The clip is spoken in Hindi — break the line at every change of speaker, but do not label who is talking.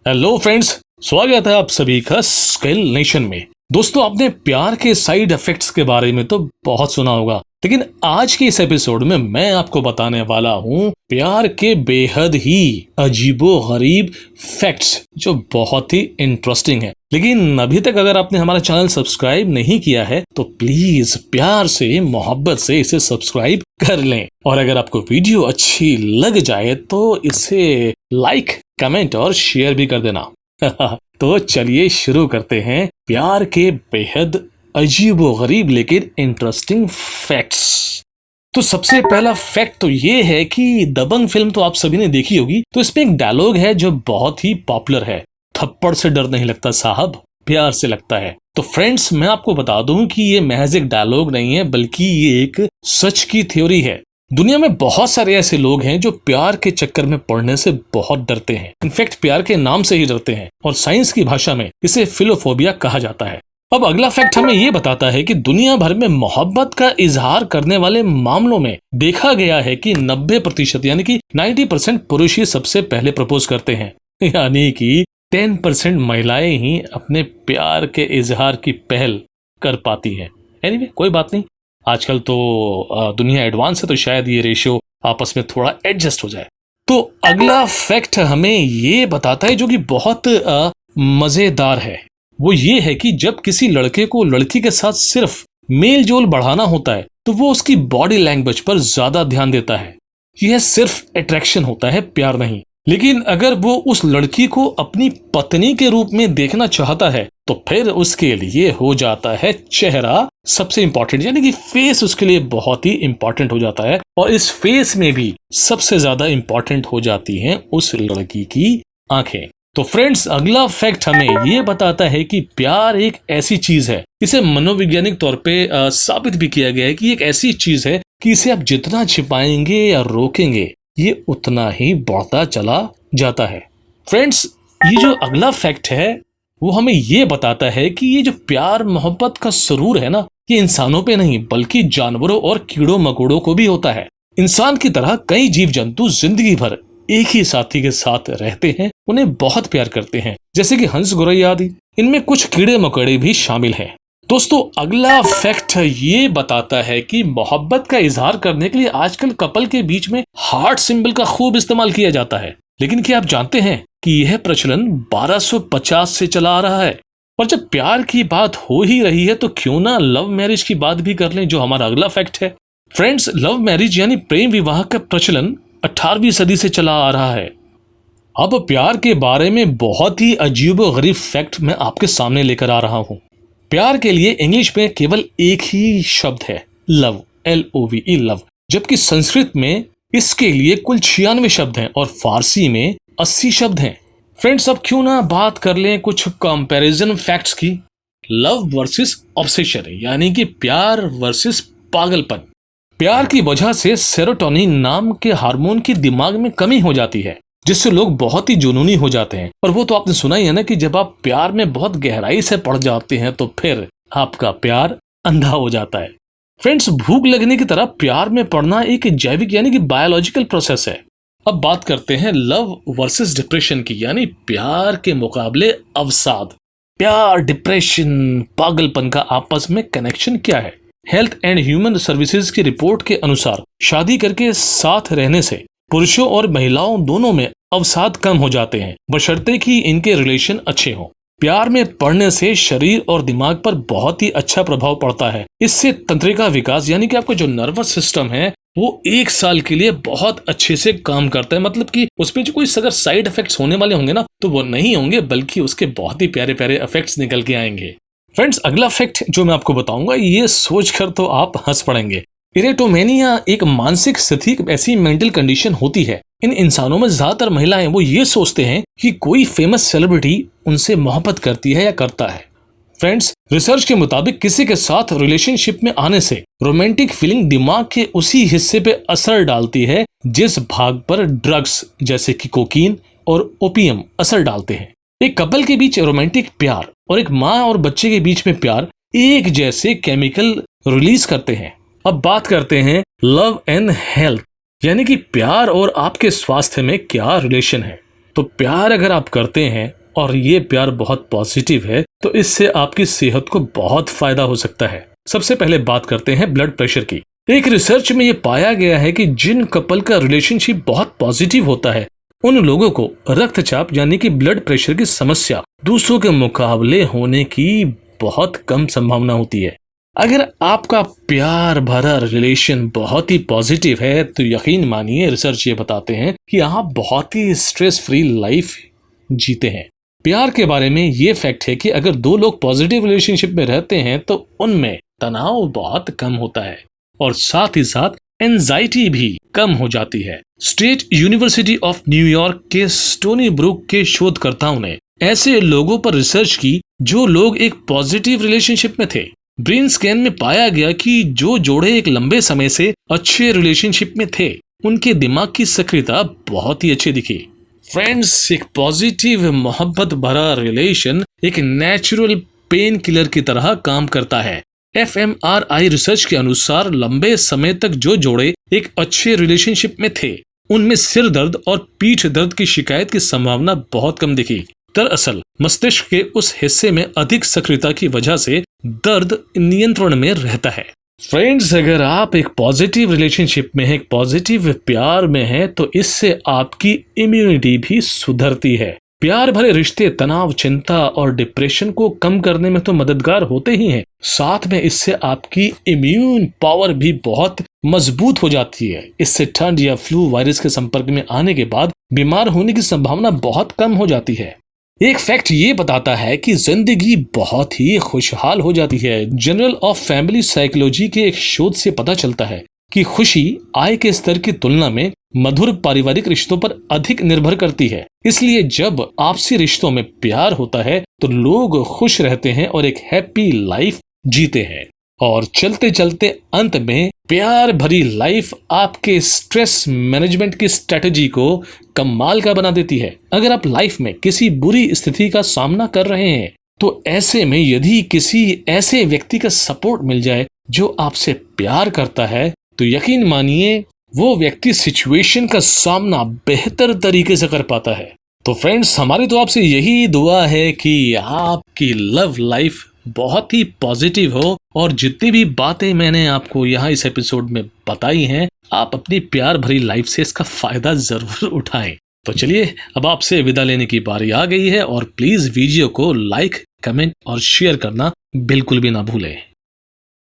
हेलो फ्रेंड्स, स्वागत है आप सभी का स्किल नेशन में। दोस्तों, आपने प्यार के साइड इफेक्ट्स के बारे में तो बहुत सुना होगा, लेकिन आज के इस एपिसोड में मैं आपको बताने वाला हूँ प्यार के बेहद ही अजीबो गरीब फैक्ट्स जो बहुत ही इंटरेस्टिंग है। लेकिन अभी तक अगर आपने हमारा चैनल सब्सक्राइब नहीं किया है तो प्लीज प्यार से मोहब्बत से इसे सब्सक्राइब कर लें, और अगर आपको वीडियो अच्छी लग जाए तो इसे लाइक, कमेंट और शेयर भी कर देना। तो चलिए शुरू करते हैं प्यार के बेहद अजीबो गरीब लेकिन इंटरेस्टिंग फैक्ट्स। तो सबसे पहला फैक्ट तो ये है कि दबंग फिल्म तो आप सभी ने देखी होगी, तो इसमें एक डायलॉग है जो बहुत ही पॉपुलर है, थप्पड़ से डर नहीं लगता साहब, प्यार से लगता है। तो फ्रेंड्स, मैं आपको बता दूं कि ये महज एक डायलॉग नहीं है, बल्कि ये एक सच की थ्योरी है। दुनिया में बहुत सारे ऐसे लोग हैं जो प्यार के चक्कर में पड़ने से बहुत डरते हैं। इनफैक्ट प्यार के नाम से ही डरते हैं, और साइंस की भाषा में इसे फिलोफोबिया कहा जाता है। अब अगला फैक्ट हमें ये बताता है कि दुनिया भर में मोहब्बत का इजहार करने वाले मामलों में देखा गया है कि 90% यानी कि 90% पुरुष ही सबसे पहले प्रपोज करते हैं, यानी कि 10% महिलाएं ही अपने प्यार के इजहार की पहल कर पाती है। एनीवे, कोई बात नहीं, आजकल तो दुनिया एडवांस है, तो शायद ये रेशियो आपस में थोड़ा एडजस्ट हो जाए। तो अगला फैक्ट हमें ये बताता है जो कि बहुत मजेदार है। वो ये है कि जब किसी लड़के को लड़की के साथ सिर्फ मेल जोल बढ़ाना होता है तो वो उसकी बॉडी लैंग्वेज पर ज्यादा ध्यान देता है। यह सिर्फ अट्रैक्शन होता है, प्यार नहीं। लेकिन अगर वो उस लड़की को अपनी पत्नी के रूप में देखना चाहता है तो फिर उसके लिए हो जाता है चेहरा सबसे इंपॉर्टेंट, यानी कि फेस उसके लिए बहुत ही इंपॉर्टेंट हो जाता है। और इस फेस में भी सबसे ज्यादा इंपॉर्टेंट हो जाती हैं उस लड़की की आंखें। तो फ्रेंड्स, अगला फैक्ट हमें ये बताता है कि प्यार एक ऐसी चीज है, इसे मनोवैज्ञानिक तौर पे साबित भी किया गया है कि एक ऐसी चीज है कि इसे आप जितना छिपाएंगे या रोकेंगे ये उतना ही बढ़ता चला जाता है। फ्रेंड्स, ये जो अगला फैक्ट है वो हमें ये बताता है कि ये जो प्यार मोहब्बत का सुरूर है ना, ये इंसानों पे नहीं बल्कि जानवरों और कीड़ों मकोड़ों को भी होता है। इंसान की तरह कई जीव जंतु जिंदगी भर एक ही साथी के साथ रहते हैं, उन्हें बहुत प्यार करते हैं, जैसे कि हंस, गौरैया आदि। इनमें कुछ कीड़े मकोड़े भी शामिल हैं। दोस्तों, अगला फैक्ट ये बताता है कि मोहब्बत का इजहार करने के लिए आजकल कपल के बीच में हार्ट सिंबल का खूब इस्तेमाल किया जाता है। लेकिन क्या आप जानते हैं कि यह प्रचलन 1250 से चला आ रहा है? और जब प्यार की बात हो ही रही है तो क्यों ना लव मैरिज की बात भी कर लें, जो हमारा अगला फैक्ट है। फ्रेंड्स, लव मैरिज यानी प्रेम विवाह का प्रचलन 18वीं सदी से चला आ रहा है। अब प्यार के बारे में बहुत ही अजीबोगरीब फैक्ट मैं आपके सामने लेकर आ रहा हूँ। प्यार के लिए इंग्लिश में केवल एक ही शब्द है, लव, LOVE, लव, जबकि संस्कृत में इसके लिए कुल 96 शब्द हैं और फारसी में 80 शब्द हैं। फ्रेंड्स, अब क्यों ना बात कर लें कुछ कंपैरिजन फैक्ट्स की। लव वर्सेस ऑब्सेशन, यानी कि प्यार वर्सेस पागलपन। प्यार की वजह से सेरोटोनिन नाम के हार्मोन की दिमाग में कमी हो जाती है, जिससे लोग बहुत ही जुनूनी हो जाते हैं। और वो तो आपने सुना ही है ना कि जब आप प्यार में बहुत गहराई से पड़ जाते हैं तो फिर आपका प्यार अंधा हो जाता है। फ्रेंड्स, भूख लगने की तरह प्यार में पड़ना एक जैविक यानी कि बायोलॉजिकल प्रोसेस है। अब बात करते हैं लव वर्सेस डिप्रेशन की, यानी प्यार के मुकाबले अवसाद। प्यार, डिप्रेशन, पागलपन का आपस में कनेक्शन क्या है? हेल्थ एंड ह्यूमन सर्विसेज की रिपोर्ट के अनुसार शादी करके साथ रहने से पुरुषों और महिलाओं दोनों में अवसाद कम हो जाते हैं, बशर्ते कि इनके रिलेशन अच्छे हों। प्यार में पड़ने से शरीर और दिमाग पर बहुत ही अच्छा प्रभाव पड़ता है। इससे तंत्रिका विकास यानी कि आपका जो नर्वस सिस्टम है वो 1 साल के लिए बहुत अच्छे से काम करता है। मतलब कि उसमें जो कोई अगर साइड इफेक्ट्स होने वाले होंगे ना तो वो नहीं होंगे, बल्कि उसके बहुत ही प्यारे प्यारे इफेक्ट्स निकल के आएंगे। फ्रेंड्स, अगला फैक्ट जो मैं आपको बताऊंगा ये सोचकर तो आप हंस पड़ेंगे। इरेटोमेनिया एक मानसिक स्थिति, ऐसी मेंटल कंडीशन होती है। इन इंसानों में ज्यादातर महिलाएं वो ये सोचते हैं कि कोई फेमस सेलिब्रिटी उनसे मोहब्बत करती है या करता है। फ्रेंड्स, रिसर्च के मुताबिक किसी के साथ रिलेशनशिप में आने से रोमांटिक फीलिंग दिमाग के उसी हिस्से पे असर डालती है जिस भाग पर ड्रग्स जैसे कि कोकीन और ओपियम असर डालते हैं। एक कपल के बीच रोमांटिक प्यार और एक माँ और बच्चे के बीच में प्यार एक जैसे केमिकल रिलीज करते हैं। अब बात करते हैं लव एंड हेल्थ, यानी कि प्यार और आपके स्वास्थ्य में क्या रिलेशन है। तो प्यार अगर आप करते हैं और ये प्यार बहुत पॉजिटिव है तो इससे आपकी सेहत को बहुत फायदा हो सकता है। सबसे पहले बात करते हैं ब्लड प्रेशर की। एक रिसर्च में ये पाया गया है कि जिन कपल का रिलेशनशिप बहुत पॉजिटिव होता है उन लोगों को रक्तचाप यानी कि ब्लड प्रेशर की समस्या दूसरों के मुकाबले होने की बहुत कम संभावना होती है। अगर आपका प्यार भरा रिलेशन बहुत ही पॉजिटिव है तो यकीन मानिए रिसर्च ये बताते हैं कि आप बहुत ही स्ट्रेस फ्री लाइफ जीते हैं। प्यार के बारे में ये फैक्ट है कि अगर दो लोग पॉजिटिव रिलेशनशिप में रहते हैं तो उनमें तनाव बहुत कम होता है और साथ ही साथ एंजाइटी भी कम हो जाती है। स्टेट यूनिवर्सिटी ऑफ न्यूयॉर्क के स्टोनी ब्रुक के शोधकर्ताओं ने ऐसे लोगों पर रिसर्च की जो लोग एक पॉजिटिव रिलेशनशिप में थे। ब्रेन स्कैन में पाया गया कि जो जोड़े एक लंबे समय से अच्छे रिलेशनशिप में थे उनके दिमाग की सक्रियता बहुत ही अच्छी दिखी। फ्रेंड्स, एक पॉजिटिव मोहब्बत भरा रिलेशन एक नेचुरल पेन किलर की तरह काम करता है। fMRI रिसर्च के अनुसार लंबे समय तक जो जोड़े एक अच्छे रिलेशनशिप में थे उनमें सिर दर्द और पीठ दर्द की शिकायत की संभावना बहुत कम दिखी। दरअसल मस्तिष्क के उस हिस्से में अधिक सक्रियता की वजह से दर्द नियंत्रण में रहता है। फ्रेंड्स, अगर आप एक पॉजिटिव रिलेशनशिप में हैं, एक पॉजिटिव प्यार में हैं, तो इससे आपकी इम्यूनिटी भी सुधरती है। प्यार भरे रिश्ते तनाव, चिंता और डिप्रेशन को कम करने में तो मददगार होते ही हैं, साथ में इससे आपकी इम्यून पावर भी बहुत मजबूत हो जाती है। इससे ठंड या फ्लू वायरस के संपर्क में आने के बाद बीमार होने की संभावना बहुत कम हो जाती है। एक फैक्ट ये बताता है कि जिंदगी बहुत ही खुशहाल हो जाती है। जर्नल ऑफ फैमिली साइकोलॉजी के एक शोध से पता चलता है कि खुशी आय के स्तर की तुलना में मधुर पारिवारिक रिश्तों पर अधिक निर्भर करती है। इसलिए जब आपसी रिश्तों में प्यार होता है तो लोग खुश रहते हैं और एक हैप्पी लाइफ जीते हैं। और चलते चलते अंत में प्यार भरी लाइफ आपके स्ट्रेस मैनेजमेंट की स्ट्रेटजी को कमाल का बना देती है। अगर आप लाइफ में किसी बुरी स्थिति का सामना कर रहे हैं तो ऐसे में यदि किसी ऐसे व्यक्ति का सपोर्ट मिल जाए जो आपसे प्यार करता है तो यकीन मानिए वो व्यक्ति सिचुएशन का सामना बेहतर तरीके से कर पाता है। तो फ्रेंड्स, हमारी तो आपसे यही दुआ है कि आपकी लव लाइफ बहुत ही पॉजिटिव हो और जितनी भी बातें मैंने आपको यहाँ इस एपिसोड में बताई हैं आप अपनी प्यार भरी लाइफ से इसका फायदा जरूर उठाएं। तो चलिए अब आपसे विदा लेने की बारी आ गई है और प्लीज वीडियो को लाइक, कमेंट और शेयर करना बिल्कुल भी ना भूलें।